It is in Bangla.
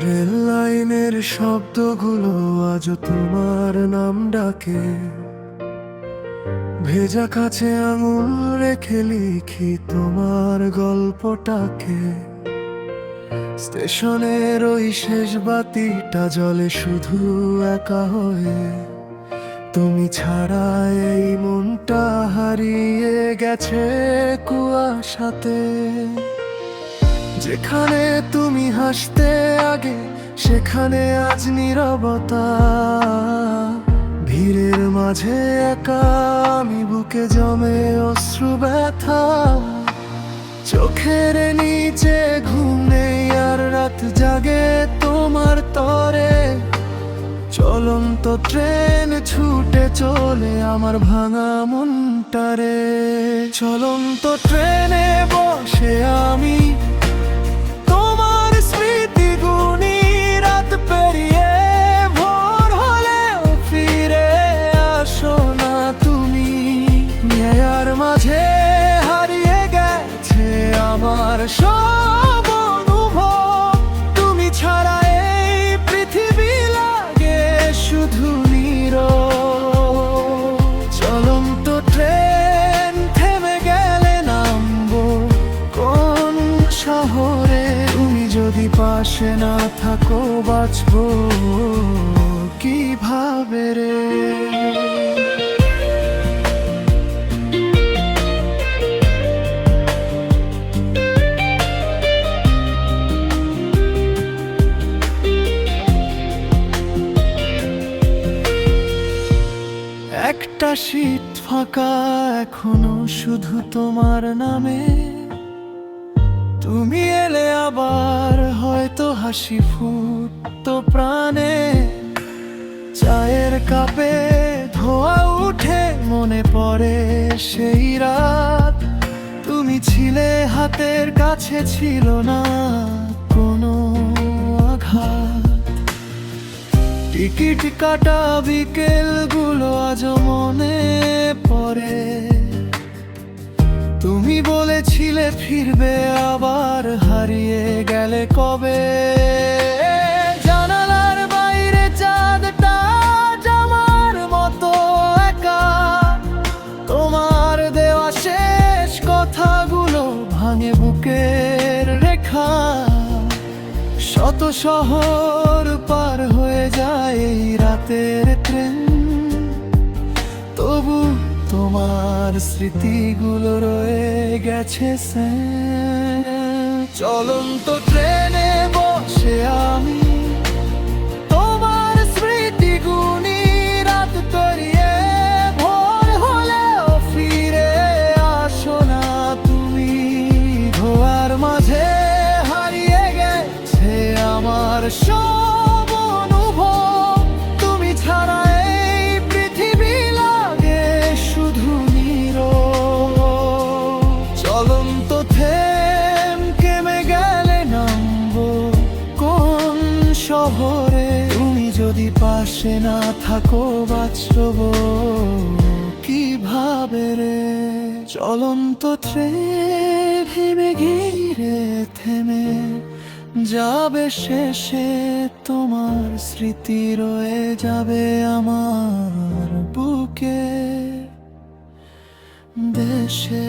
রেল লাইনের শব্দগুলো আজও তোমার নাম ডাকে। ভেজা কাছে আঙুল রেখে লিখি তোমার গল্পটাকে। স্টেশনের ওই শেষ বাতিটা জ্বলে শুধু একা হয়ে। তুমি ছাড়া এই মনটা হারিয়ে গেছে কুয়াশাতে। যেখানে তুমি হাসতে আগে সেখানে আজ নীরবতা। ভিড়ের মাঝে একা আমি, বুকে জমে অশ্রু ব্যথা। চোখের নিচে ঘুম নেই আর রাত জাগে তোমার তরে। চলন্ত ট্রেন ছুটে চলে আমার ভাঙা মনটারে। চলন্ত ট্রেনে বসে আমি তোমার স্মৃতি গুনি। রাত পেরিয়ে ভোর হলেও ফিরে আসো না তুমি। নেয়ার মাঝে হারিয়ে গেছে আমার সব অনুভব। তুমি ছাড়া এই পৃথিবী লাগে শুধু নীরব। চলন্ত ট্রেন থেমে গেলে নামবো কোন শহরে? তুমি যদি পাশে না থাকো বাঁচবো কিভাবে রে? একটা সিট ফাঁকা এখনো শুধু তোমার নামে। তুমি এলে আবার হয়তো হাসি ফুটতো প্রাণে। চায়ের কাপে ধোয়া উঠে মনে পড়ে সেই রাত। তুমি ছিলে হাতের কাছে, ছিল না কোনো আঘাত। টিকিট কাটা বিকেলগুলো আজও মনে পড়ে। তুমি বলেছিলে ফিরবে আবার, হারিয়ে গেলে কবে? জানালার বাইরে চাঁদটা আমার মতো একা। তোমার দেওয়া শেষ কথাগুলো ভাঙে বুকের রেখা। শত শহর পার হয়ে যায় এই রাতের ট্রেন, তবু তোমার স্মৃতিগুলো রয়ে গেছে চলন্ত ট্রেনে বসে আমি তোমার স্মৃতি গুনি। রাত পেরিয়ে ভোর হলেও ফিরে আসো না তুমি। ধোয়ার মাঝে হারিয়ে গেছে আমার সব অনুভব। তুমি ছাড়া এই পৃথিবী লাগে শুধু নীরব। চলন্ত থেমে গেলে নামবো কোন শহরে? তুমি যদি পাশে না থাকো বাঁচবো কিভাবে রে? চলন্ত ট্রেন থেমে ঘিরে থেমে যাবে শেষে। তোমার স্মৃতি রয়ে যাবে আমার বুকে দেশে।